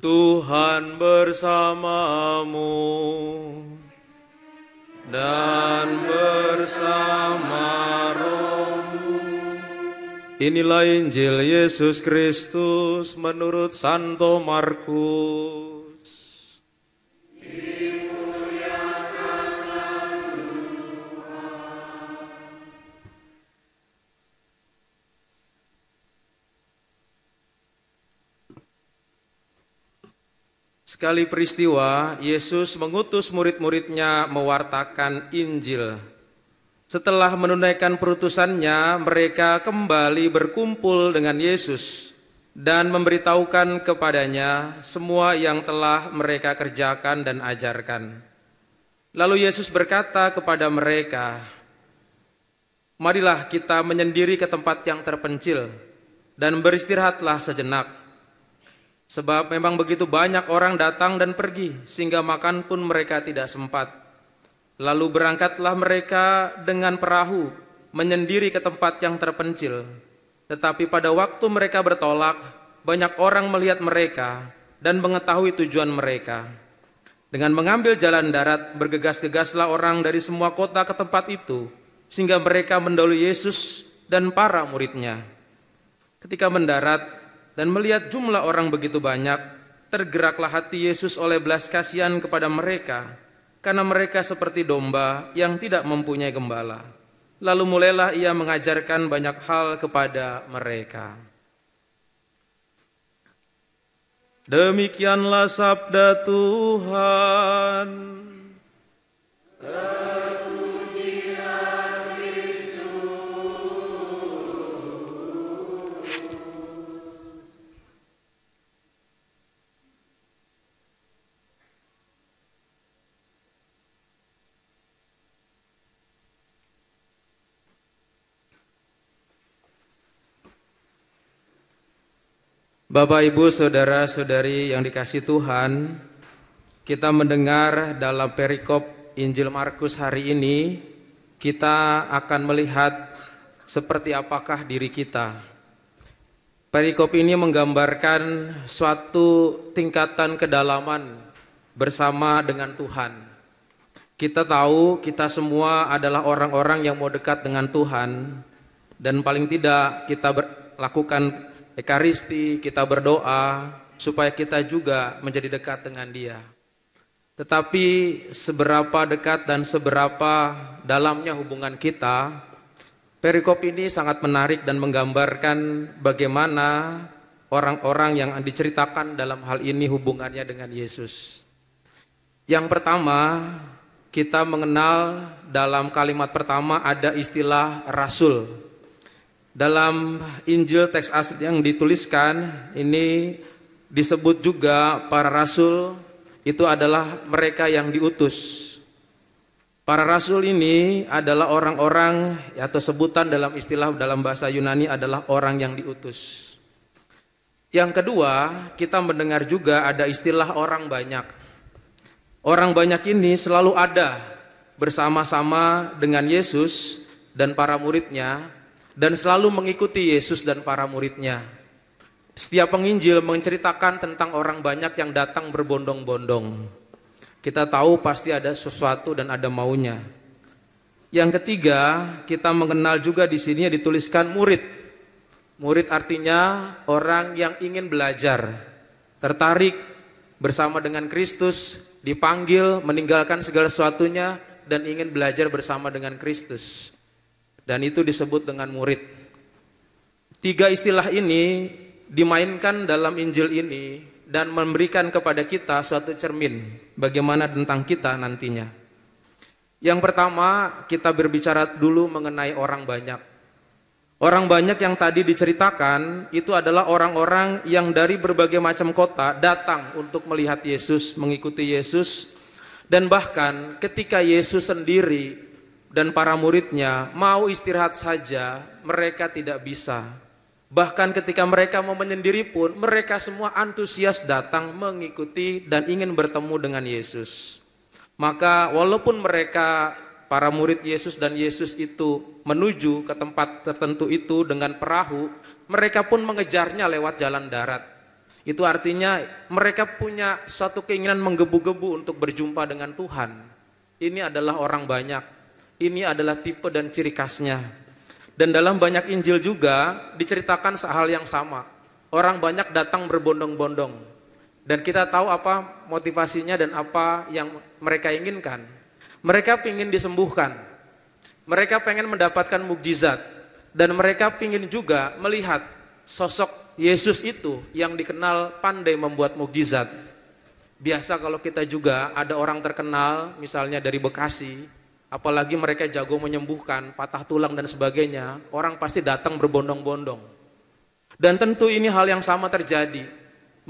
Tuhan bersamamu dan bersama rohmu. Inilah Injil Yesus Kristus menurut Santo Markus. Sekali peristiwa, Yesus mengutus murid-muridnya mewartakan Injil. Setelah menunaikan perutusannya, mereka kembali berkumpul dengan Yesus dan memberitahukan kepadanya semua yang telah mereka kerjakan dan ajarkan. Lalu Yesus berkata kepada mereka, "Marilah kita menyendiri ke tempat yang terpencil dan beristirahatlah sejenak. Sebab memang begitu banyak orang datang dan pergi, sehingga makan pun mereka tidak sempat." Lalu berangkatlah mereka dengan perahu, menyendiri ke tempat yang terpencil. Tetapi pada waktu mereka bertolak, banyak orang melihat mereka dan mengetahui tujuan mereka. Dengan mengambil jalan darat, bergegas-gegaslah orang dari semua kota ke tempat itu, sehingga mereka mendahului Yesus dan para muridnya. Ketika mendarat dan melihat jumlah orang begitu banyak, tergeraklah hati Yesus oleh belas kasihan kepada mereka, karena mereka seperti domba yang tidak mempunyai gembala. Lalu mulailah ia mengajarkan banyak hal kepada mereka. Demikianlah sabda Tuhan. Bapak, Ibu, Saudara-saudari yang dikasihi Tuhan, kita mendengar dalam perikop Injil Markus hari ini, kita akan melihat seperti apakah diri kita. Perikop ini menggambarkan suatu tingkatan kedalaman bersama dengan Tuhan. Kita tahu kita semua adalah orang-orang yang mau dekat dengan Tuhan, dan paling tidak kita lakukan Ekaristi, kita berdoa supaya kita juga menjadi dekat dengan Dia. Tetapi seberapa dekat dan seberapa dalamnya hubungan kita, perikop ini sangat menarik dan menggambarkan bagaimana orang-orang yang diceritakan dalam hal ini hubungannya dengan Yesus. Yang pertama, kita mengenal dalam kalimat pertama ada istilah rasul. Dalam Injil teks asli yang dituliskan ini disebut juga para rasul itu adalah mereka yang diutus. Para rasul ini adalah orang-orang atau sebutan dalam istilah dalam bahasa Yunani adalah orang yang diutus. Yang kedua, kita mendengar juga ada istilah orang banyak. Orang banyak ini selalu ada bersama-sama dengan Yesus dan para muridnya, dan selalu mengikuti Yesus dan para muridnya. Setiap penginjil menceritakan tentang orang banyak yang datang berbondong-bondong. Kita tahu pasti ada sesuatu dan ada maunya. Yang ketiga, kita mengenal juga di sini dituliskan murid. Murid artinya orang yang ingin belajar, tertarik bersama dengan Kristus, dipanggil meninggalkan segala sesuatunya dan ingin belajar bersama dengan Kristus. Dan itu disebut dengan murid. Tiga istilah ini dimainkan dalam Injil ini dan memberikan kepada kita suatu cermin bagaimana tentang kita nantinya. Yang pertama, kita berbicara dulu mengenai orang banyak. Orang banyak yang tadi diceritakan itu adalah orang-orang yang dari berbagai macam kota datang untuk melihat Yesus, mengikuti Yesus, dan bahkan ketika Yesus sendiri dan para muridnya mau istirahat saja, mereka tidak bisa. Bahkan ketika mereka mau menyendiri pun, mereka semua antusias datang mengikuti dan ingin bertemu dengan Yesus. Maka walaupun mereka, para murid Yesus dan Yesus itu menuju ke tempat tertentu itu dengan perahu, mereka pun mengejarnya lewat jalan darat. Itu artinya mereka punya suatu keinginan menggebu-gebu untuk berjumpa dengan Tuhan. Ini adalah orang banyak. Ini adalah tipe dan ciri khasnya. Dan dalam banyak Injil juga diceritakan hal yang sama. Orang banyak datang berbondong-bondong. Dan kita tahu apa motivasinya dan apa yang mereka inginkan. Mereka ingin disembuhkan. Mereka pengen mendapatkan mukjizat. Dan mereka ingin juga melihat sosok Yesus itu yang dikenal pandai membuat mukjizat. Biasa kalau kita juga ada orang terkenal, misalnya dari Bekasi, apalagi mereka jago menyembuhkan, patah tulang dan sebagainya, orang pasti datang berbondong-bondong. Dan tentu ini hal yang sama terjadi.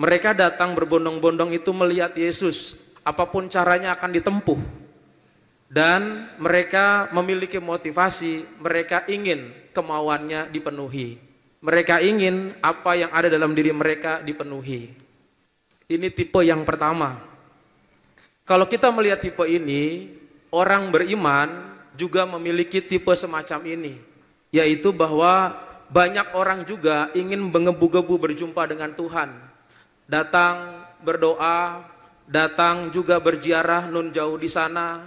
Mereka datang berbondong-bondong itu melihat Yesus, apapun caranya akan ditempuh. Dan mereka memiliki motivasi, mereka ingin kemauannya dipenuhi. Mereka ingin apa yang ada dalam diri mereka dipenuhi. Ini tipe yang pertama. Kalau kita melihat tipe ini, orang beriman juga memiliki tipe semacam ini. Yaitu bahwa banyak orang juga ingin menggebu-gebu berjumpa dengan Tuhan. Datang berdoa, datang juga berziarah nun jauh di sana,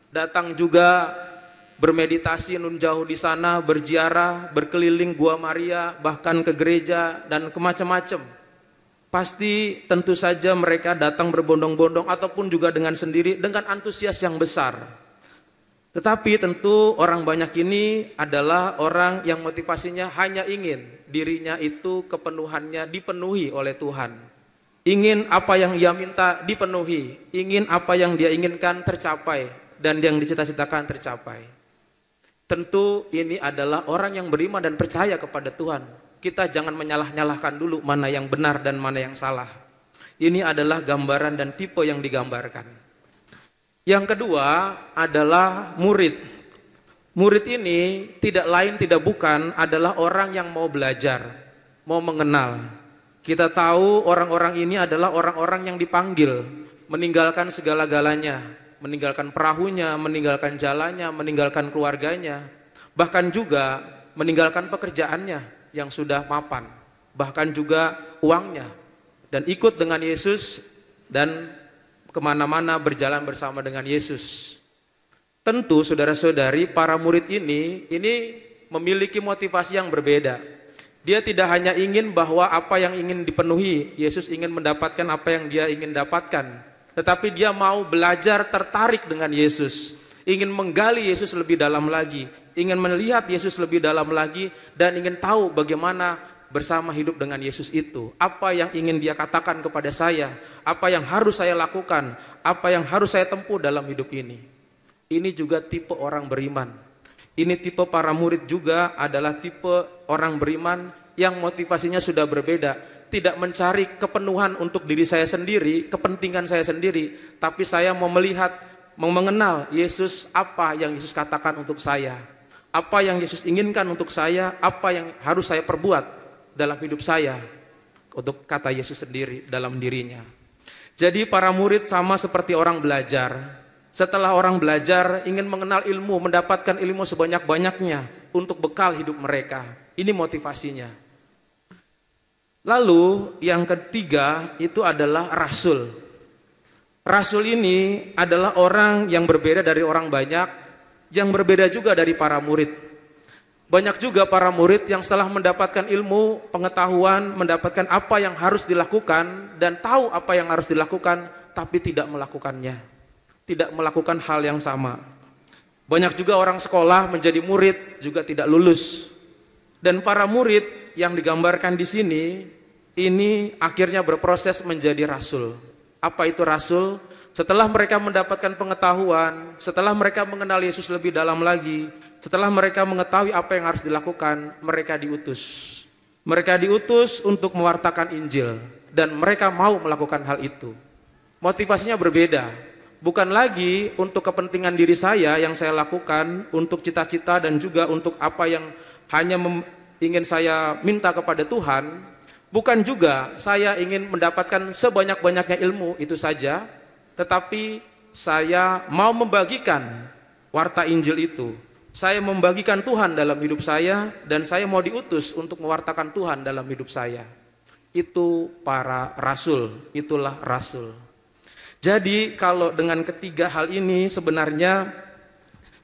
datang juga bermeditasi nun jauh di sana, berziarah, berkeliling Gua Maria, bahkan ke gereja dan ke macam-macam. Pasti tentu saja mereka datang berbondong-bondong ataupun juga dengan sendiri dengan antusias yang besar. Tetapi tentu orang banyak ini adalah orang yang motivasinya hanya ingin dirinya itu kepenuhannya dipenuhi oleh Tuhan. Ingin apa yang ia minta dipenuhi, ingin apa yang dia inginkan tercapai dan yang dicita-citakan tercapai. Tentu ini adalah orang yang beriman dan percaya kepada Tuhan. Kita jangan menyalah-nyalahkan dulu mana yang benar dan mana yang salah. Ini adalah gambaran dan tipe yang digambarkan. Yang kedua adalah murid. Murid ini tidak lain tidak bukan adalah orang yang mau belajar, mau mengenal. Kita tahu orang-orang ini adalah orang-orang yang dipanggil, meninggalkan segala-galanya. Meninggalkan perahunya, meninggalkan jalannya, meninggalkan keluarganya, bahkan juga meninggalkan pekerjaannya yang sudah mapan, bahkan juga uangnya, dan ikut dengan Yesus dan kemana-mana berjalan bersama dengan Yesus. Tentu saudara-saudari, para murid ini memiliki motivasi yang berbeda. Dia tidak hanya ingin bahwa apa yang ingin dipenuhi, Yesus ingin mendapatkan apa yang dia ingin dapatkan. Tetapi dia mau belajar tertarik dengan Yesus. Ingin menggali Yesus lebih dalam lagi. Ingin melihat Yesus lebih dalam lagi. Dan ingin tahu bagaimana bersama hidup dengan Yesus itu. Apa yang ingin dia katakan kepada saya. Apa yang harus saya lakukan. Apa yang harus saya tempuh dalam hidup ini. Ini juga tipe orang beriman. Ini tipe para murid juga adalah tipe orang beriman yang motivasinya sudah berbeda. Tidak mencari kepenuhan untuk diri saya sendiri, kepentingan saya sendiri, tapi saya mau melihat, mau mengenal Yesus, apa yang Yesus katakan untuk saya, apa yang Yesus inginkan untuk saya, apa yang harus saya perbuat dalam hidup saya, untuk kata Yesus sendiri dalam dirinya. Jadi para murid sama seperti orang belajar. Setelah orang belajar ingin mengenal ilmu, mendapatkan ilmu sebanyak-banyaknya untuk bekal hidup mereka. Ini motivasinya. Lalu yang ketiga itu adalah rasul. Rasul ini adalah orang yang berbeda dari orang banyak, yang berbeda juga dari para murid. Banyak juga para murid yang setelah mendapatkan ilmu, pengetahuan, mendapatkan apa yang harus dilakukan dan tahu apa yang harus dilakukan, tapi tidak melakukannya. Tidak melakukan hal yang sama. Banyak juga orang sekolah menjadi murid juga tidak lulus. Dan para murid yang digambarkan di sini ini akhirnya berproses menjadi rasul. Apa itu rasul? Setelah mereka mendapatkan pengetahuan, setelah mereka mengenal Yesus lebih dalam lagi, setelah mereka mengetahui apa yang harus dilakukan, mereka diutus. Mereka diutus untuk mewartakan Injil dan mereka mau melakukan hal itu. Motivasinya berbeda. Bukan lagi untuk kepentingan diri saya yang saya lakukan, untuk cita-cita dan juga untuk apa yang hanya ingin saya minta kepada Tuhan. Bukan juga saya ingin mendapatkan sebanyak-banyaknya ilmu itu saja, tetapi saya mau membagikan warta Injil itu. Saya membagikan Tuhan dalam hidup saya dan saya mau diutus untuk mewartakan Tuhan dalam hidup saya. itu para rasul, itulah rasul. Jadi kalau dengan ketiga hal ini sebenarnya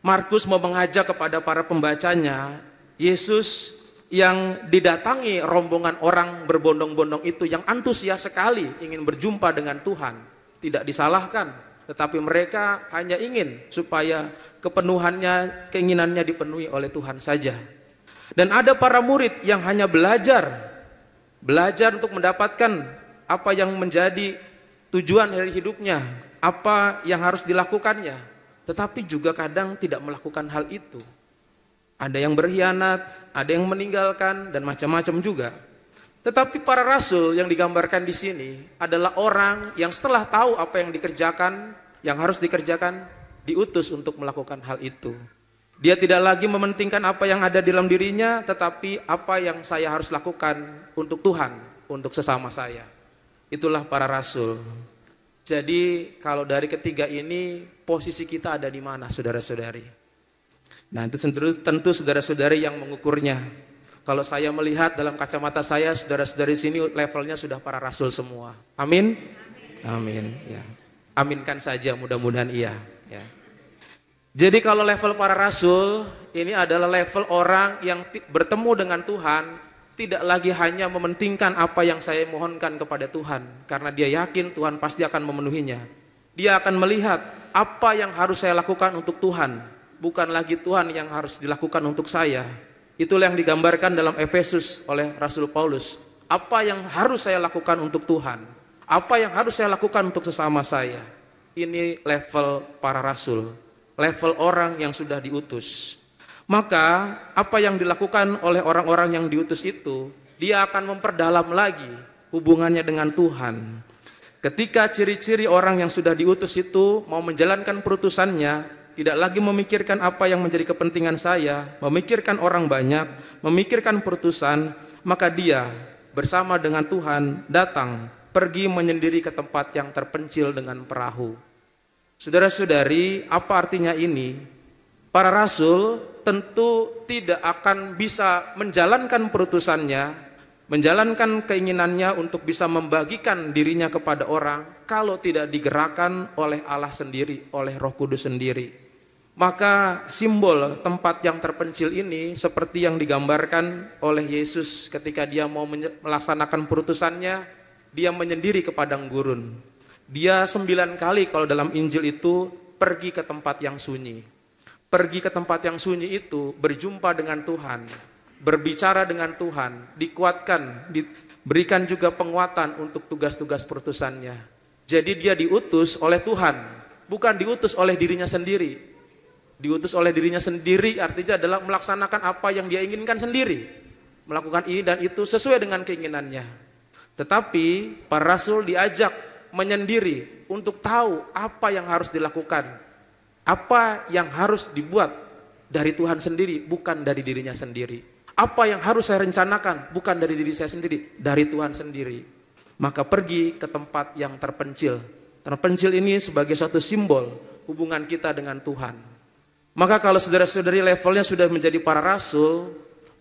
Markus mau mengajak kepada para pembacanya, Yesus yang didatangi rombongan orang berbondong-bondong itu yang antusias sekali ingin berjumpa dengan Tuhan, tidak disalahkan, tetapi mereka hanya ingin supaya kepenuhannya, keinginannya dipenuhi oleh Tuhan saja. Dan ada para murid yang hanya belajar untuk mendapatkan apa yang menjadi tujuan dari hidupnya, apa yang harus dilakukannya, tetapi juga kadang tidak melakukan hal itu. Ada yang berkhianat, ada yang meninggalkan, dan macam-macam juga. Tetapi para rasul yang digambarkan di sini adalah orang yang setelah tahu apa yang dikerjakan, yang harus dikerjakan, diutus untuk melakukan hal itu. Dia tidak lagi mementingkan apa yang ada di dalam dirinya, tetapi apa yang saya harus lakukan untuk Tuhan, untuk sesama saya. Itulah para rasul. Jadi kalau dari ketiga ini, posisi kita ada di mana, saudara-saudari? Nah, itu tentu saudara-saudari yang mengukurnya. Kalau saya melihat dalam kacamata saya, saudara-saudari sini levelnya sudah para rasul semua. Amin? Amin. Ya. Aminkan saja, mudah-mudahan iya. Ya. Jadi kalau level para rasul, ini adalah level orang yang bertemu dengan Tuhan, tidak lagi hanya mementingkan apa yang saya mohonkan kepada Tuhan, karena dia yakin Tuhan pasti akan memenuhinya. Dia akan melihat apa yang harus saya lakukan untuk Tuhan, bukan lagi Tuhan yang harus dilakukan untuk saya. Itulah yang digambarkan dalam Efesus oleh Rasul Paulus. Apa yang harus saya lakukan untuk Tuhan? Apa yang harus saya lakukan untuk sesama saya? Ini level para rasul, level orang yang sudah diutus. Maka apa yang dilakukan oleh orang-orang yang diutus itu, dia akan memperdalam lagi hubungannya dengan Tuhan. Ketika ciri-ciri orang yang sudah diutus itu mau menjalankan perutusannya, tidak lagi memikirkan apa yang menjadi kepentingan saya, memikirkan orang banyak, memikirkan perutusan, maka dia bersama dengan Tuhan datang, pergi menyendiri ke tempat yang terpencil dengan perahu. Saudara-saudari, apa artinya ini? Para rasul tentu tidak akan bisa menjalankan perutusannya, menjalankan keinginannya untuk bisa membagikan dirinya kepada orang kalau tidak digerakkan oleh Allah sendiri, oleh Roh Kudus sendiri. Maka simbol tempat yang terpencil ini seperti yang digambarkan oleh Yesus ketika dia mau melaksanakan perutusannya, dia menyendiri ke padang gurun. Dia 9 kali kalau dalam Injil itu pergi ke tempat yang sunyi. Pergi ke tempat yang sunyi itu berjumpa dengan Tuhan, berbicara dengan Tuhan, dikuatkan, diberikan juga penguatan untuk tugas-tugas perutusannya. Jadi dia diutus oleh Tuhan, bukan diutus oleh dirinya sendiri. Diutus oleh dirinya sendiri artinya adalah melaksanakan apa yang dia inginkan sendiri, melakukan ini dan itu sesuai dengan keinginannya. Tetapi para rasul diajak menyendiri untuk tahu apa yang harus dilakukan, apa yang harus dibuat dari Tuhan sendiri, bukan dari dirinya sendiri. Apa yang harus saya rencanakan, bukan dari diri saya sendiri, dari Tuhan sendiri. Maka pergi ke tempat yang terpencil. Terpencil ini sebagai suatu simbol hubungan kita dengan Tuhan. Maka kalau saudara-saudari levelnya sudah menjadi para rasul,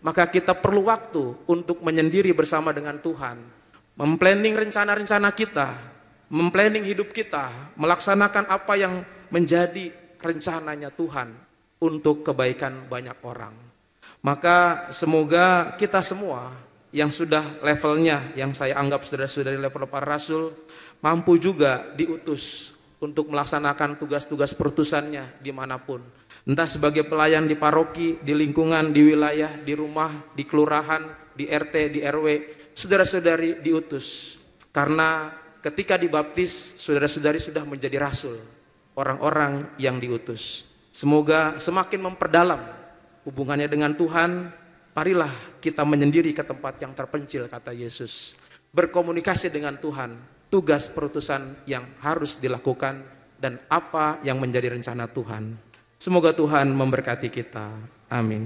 maka kita perlu waktu untuk menyendiri bersama dengan Tuhan, memplanning rencana-rencana kita, memplanning hidup kita, melaksanakan apa yang menjadi rencananya Tuhan untuk kebaikan banyak orang. Maka semoga kita semua yang sudah levelnya, yang saya anggap saudara-saudari level para rasul, mampu juga diutus untuk melaksanakan tugas-tugas perutusannya dimanapun. Entah sebagai pelayan di paroki, di lingkungan, di wilayah, di rumah, di kelurahan, di RT, di RW, saudara-saudari diutus. Karena ketika dibaptis, saudara-saudari sudah menjadi rasul, orang-orang yang diutus. Semoga semakin memperdalam hubungannya dengan Tuhan. Marilah kita menyendiri ke tempat yang terpencil, kata Yesus. Berkomunikasi dengan Tuhan, tugas perutusan yang harus dilakukan, dan apa yang menjadi rencana Tuhan. Semoga Tuhan memberkati kita. Amin.